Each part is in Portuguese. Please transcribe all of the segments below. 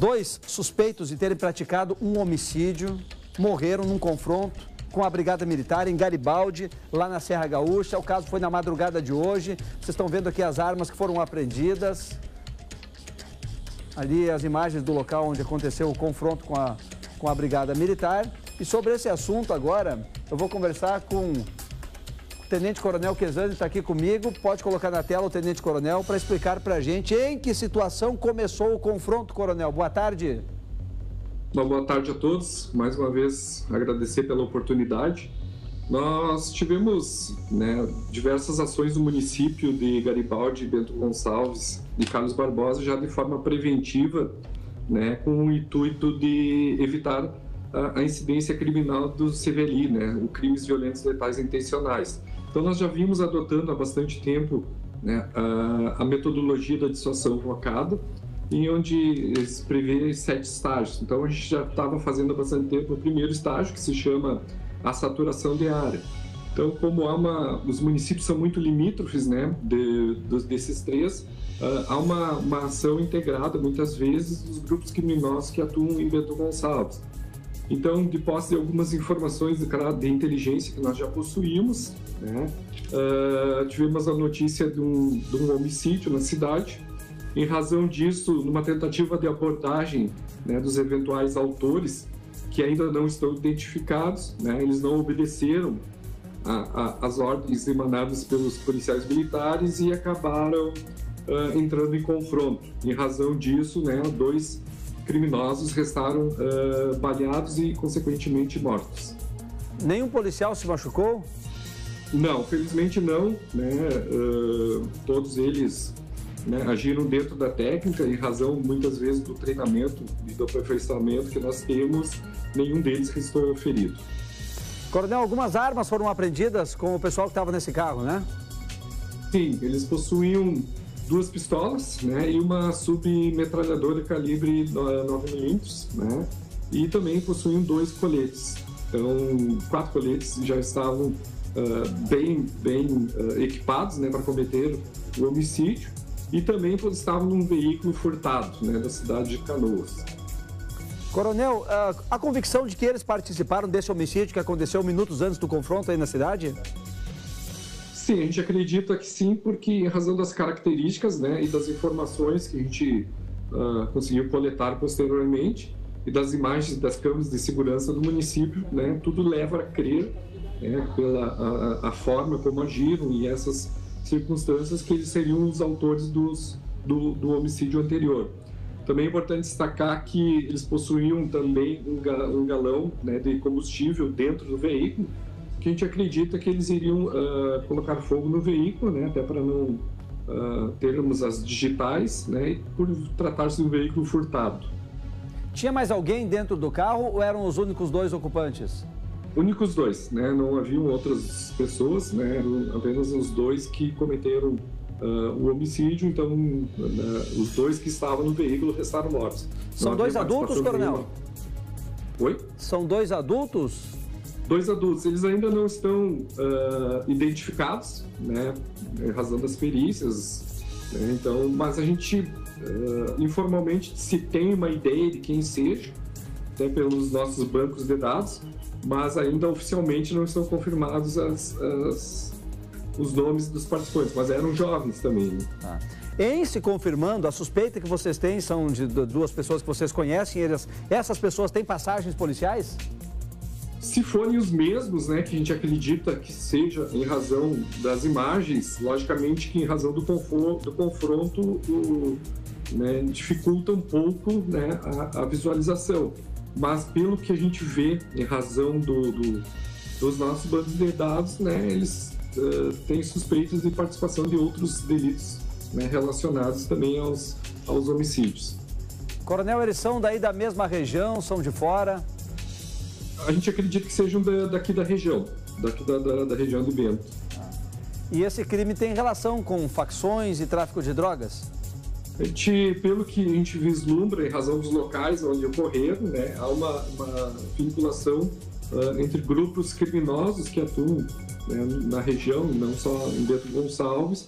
Dois suspeitos de terem praticado um homicídio morreram num confronto com a Brigada Militar em Garibaldi, lá na Serra Gaúcha. O caso foi na madrugada de hoje. Vocês estão vendo aqui as armas que foram apreendidas. Ali as imagens do local onde aconteceu o confronto com a Brigada Militar. E sobre esse assunto agora, eu vou conversar com o Tenente Coronel Quesani, está aqui comigo. Pode colocar na tela o Tenente Coronel para explicar para a gente em que situação começou o confronto, Coronel. Boa tarde. Uma boa tarde a todos. Mais uma vez, agradecer pela oportunidade. Nós tivemos diversas ações no município de Garibaldi, Bento Gonçalves e Carlos Barbosa já de forma preventiva, com o intuito de evitar a incidência criminal do CVLI, o crimes violentos letais intencionais. Então nós já vimos adotando há bastante tempo a metodologia da dissuasão focada, em onde se prevê 7 estágios. Então a gente já estava fazendo há bastante tempo o primeiro estágio, que se chama a saturação de área. Então, como os municípios são muito limítrofes, desses 3, há uma ação integrada, muitas vezes, dos grupos criminosos que atuam em Bento Gonçalves. Então, de posse de algumas informações de inteligência que nós já possuímos, tivemos a notícia de um homicídio na cidade. Em razão disso, numa tentativa de abordagem dos eventuais autores, que ainda não estão identificados, eles não obedeceram às ordens emanadas pelos policiais militares e acabaram entrando em confronto. Em razão disso, 2 criminosos restaram baleados e, consequentemente, mortos. Nenhum policial se machucou? Não, felizmente não. Todos eles agiram dentro da técnica, em razão, muitas vezes, do treinamento e do aperfeiçoamento que nós temos. Nenhum deles restou ferido. Coronel, algumas armas foram apreendidas com o pessoal que estava nesse carro, né? Sim, eles possuíam 2 pistolas, e uma submetralhadora calibre 9mm, e também possuíam 2 coletes. Então, 4 coletes já estavam bem equipados, para cometer o homicídio, e também estavam num veículo furtado, da cidade de Canoas. Coronel, a convicção de que eles participaram desse homicídio que aconteceu minutos antes do confronto aí na cidade? Sim, a gente acredita que sim, porque em razão das características e das informações que a gente conseguiu coletar posteriormente e das imagens das câmeras de segurança do município, tudo leva a crer, pela a forma como agiram e essas circunstâncias, que eles seriam os autores do homicídio anterior. Também é importante destacar que eles possuíam também um galão de combustível dentro do veículo, que a gente acredita que eles iriam colocar fogo no veículo, até para não termos as digitais, por tratar-se de um veículo furtado. Tinha mais alguém dentro do carro ou eram os únicos 2 ocupantes? Únicos 2, não haviam outras pessoas, eram apenas os 2 que cometeram o homicídio. Então os 2 que estavam no veículo restaram mortos. São 2 adultos, Coronel? Oi? São 2 adultos? 2 adultos, eles ainda não estão identificados, em razão das perícias, então, mas a gente informalmente se tem uma ideia de quem seja, até pelos nossos bancos de dados, mas ainda oficialmente não estão confirmados os nomes dos participantes, mas eram jovens também. Em se confirmando, a suspeita que vocês têm são de 2 pessoas que vocês conhecem, essas pessoas têm passagens policiais? Se forem os mesmos, que a gente acredita que seja em razão das imagens, logicamente que em razão do confronto dificulta um pouco a visualização. Mas pelo que a gente vê, em razão dos nossos bancos de dados, eles têm suspeitas de participação de outros delitos relacionados também aos homicídios. Coronel, eles são daí da mesma região, são de fora? A gente acredita que sejam daqui da região, da região de Bento. E esse crime tem relação com facções e tráfico de drogas? Pelo que a gente vislumbra, em razão dos locais onde ocorreram, há uma vinculação entre grupos criminosos que atuam na região, não só em Bento Gonçalves.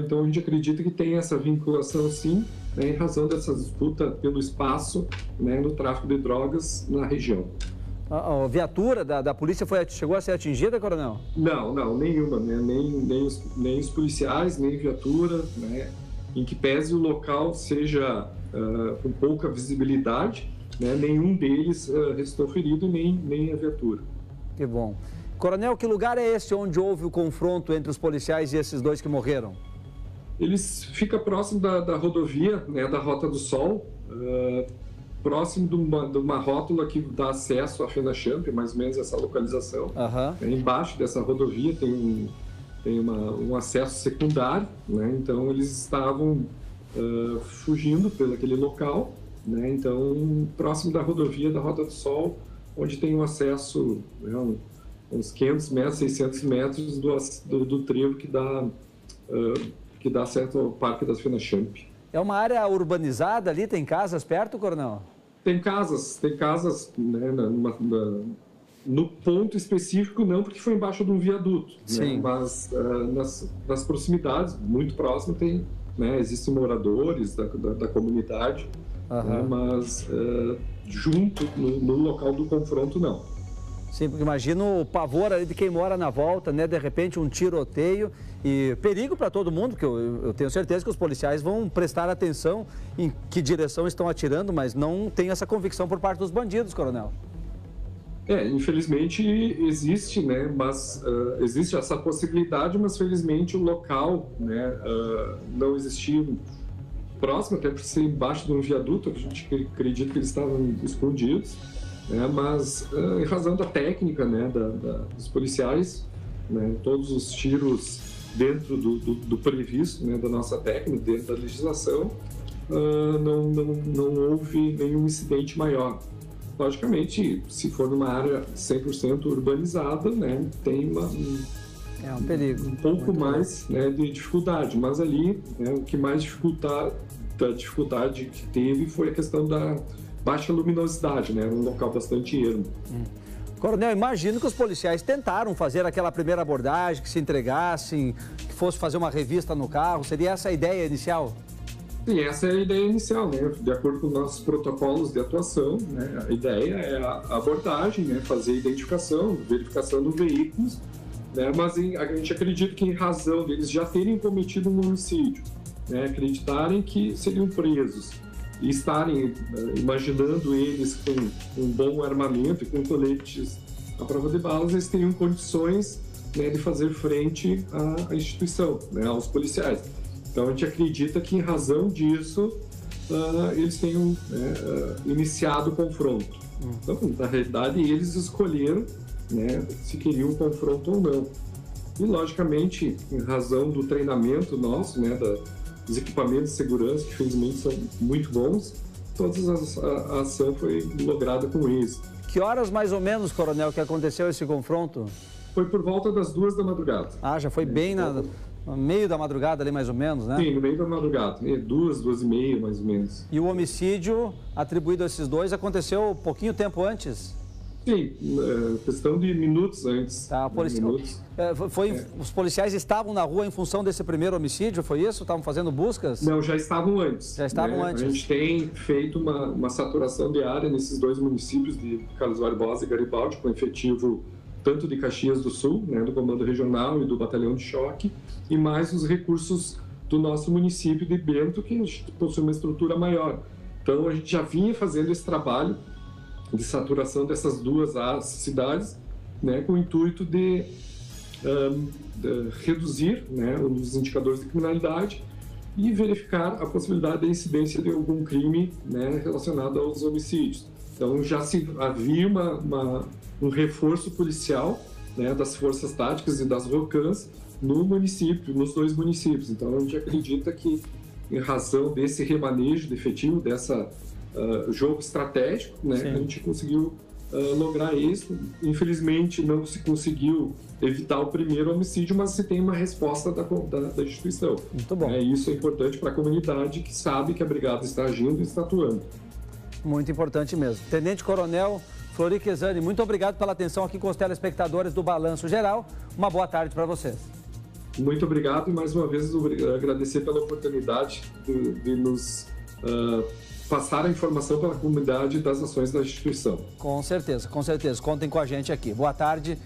Então a gente acredita que tem essa vinculação sim, né, em razão dessa disputa pelo espaço, né, no tráfico de drogas na região. A viatura da polícia chegou a ser atingida, coronel? Não, nenhuma, né? Nem os policiais, nem viatura, né? Em que pese o local seja com pouca visibilidade, né? Nenhum deles restou ferido, nem a viatura. Que bom. Coronel, que lugar é esse onde houve o confronto entre os policiais e esses dois que morreram? Eles ficam próximo da rodovia, né? Da Rota do Sol, próximo de uma rótula que dá acesso à FENACHAMP, mais ou menos essa localização. Embaixo dessa rodovia tem um acesso secundário, né? Então eles estavam fugindo pelo aquele local, né? Então próximo da rodovia da Rota do Sol, onde tem um acesso, né, uns 500 metros, 600 metros do trevo que dá acesso ao Parque das FENACHAMP. É uma área urbanizada ali? Tem casas perto, coronel? Tem casas, né, no ponto específico não, porque foi embaixo de um viaduto, né, mas nas proximidades, muito próximo, né, existem moradores da comunidade, né, mas junto no local do confronto não. Sim, porque imagino o pavor ali de quem mora na volta, né? De repente um tiroteio e perigo para todo mundo, porque eu tenho certeza que os policiais vão prestar atenção em que direção estão atirando, mas não tem essa convicção por parte dos bandidos, coronel. Infelizmente existe, né? Mas existe essa possibilidade, mas felizmente o local, né? Não existia próximo, até por ser embaixo de um viaduto, a gente acredita que eles estavam escondidos. Mas em razão da técnica, né, dos policiais, né, todos os tiros dentro do previsto, né, da nossa técnica, dentro da legislação, não houve nenhum incidente maior. Logicamente, se for numa área 100% urbanizada, né, tem um perigo, um pouco mais, né, de dificuldade, mas ali, né, o que mais dificuldade que teve foi a questão da baixa luminosidade, né? Um local bastante ermo. Coronel, imagino que os policiais tentaram fazer aquela primeira abordagem, que se entregassem, que fosse fazer uma revista no carro. Seria essa a ideia inicial? Sim, essa é a ideia inicial, né? De acordo com nossos protocolos de atuação, né? A ideia é a abordagem, né? Fazer a identificação, verificação do veículo, né? Mas a gente acredita que em razão deles já terem cometido um homicídio, né? Acreditarem que seriam presos e estarem imaginando eles com um bom armamento e com coletes à prova de balas, eles teriam condições, né, de fazer frente à instituição, né, aos policiais. Então a gente acredita que em razão disso eles tenham iniciado o confronto. Então, na realidade, eles escolheram, né, se queriam um confronto ou não. E logicamente, em razão do treinamento nosso, né, os equipamentos de segurança, que felizmente são muito bons, toda a ação foi lograda com isso. Que horas mais ou menos, coronel, que aconteceu esse confronto? Foi por volta das 2 da madrugada. Já foi bem no meio da madrugada ali, mais ou menos, né? Sim, no meio da madrugada, 2h30, mais ou menos. E o homicídio atribuído a esses dois aconteceu pouquinho tempo antes? Sim, questão de minutos antes. Os policiais estavam na rua em função desse primeiro homicídio, foi isso? Estavam fazendo buscas? Não, já estavam antes. Já estavam antes. A gente tem feito uma saturação de área nesses dois municípios de Carlos Barbosa e Garibaldi, com efetivo tanto de Caxias do Sul, né, do Comando Regional e do Batalhão de Choque, e mais os recursos do nosso município de Bento, que possui uma estrutura maior. Então, a gente já vinha fazendo esse trabalho de saturação dessas duas cidades, né, com o intuito de reduzir, né, os indicadores de criminalidade e verificar a possibilidade da incidência de algum crime, né, relacionado aos homicídios. Então já havia um reforço policial, né, das forças táticas e das ROCANs no município, nos dois municípios. Então a gente acredita que, em razão desse remanejo de efetivo, dessa jogo estratégico, né, a gente conseguiu lograr isso. Infelizmente não se conseguiu evitar o primeiro homicídio, mas se tem uma resposta da instituição. Muito bom. Isso é importante para a comunidade que sabe que a brigada está agindo e está atuando. Muito importante mesmo. Tenente Coronel Flori Quesani, muito obrigado pela atenção aqui com os telespectadores do Balanço Geral. Uma boa tarde para vocês. Muito obrigado e mais uma vez agradecer pela oportunidade de nos passar a informação para a comunidade das ações da instituição. Com certeza, contem com a gente aqui. Boa tarde.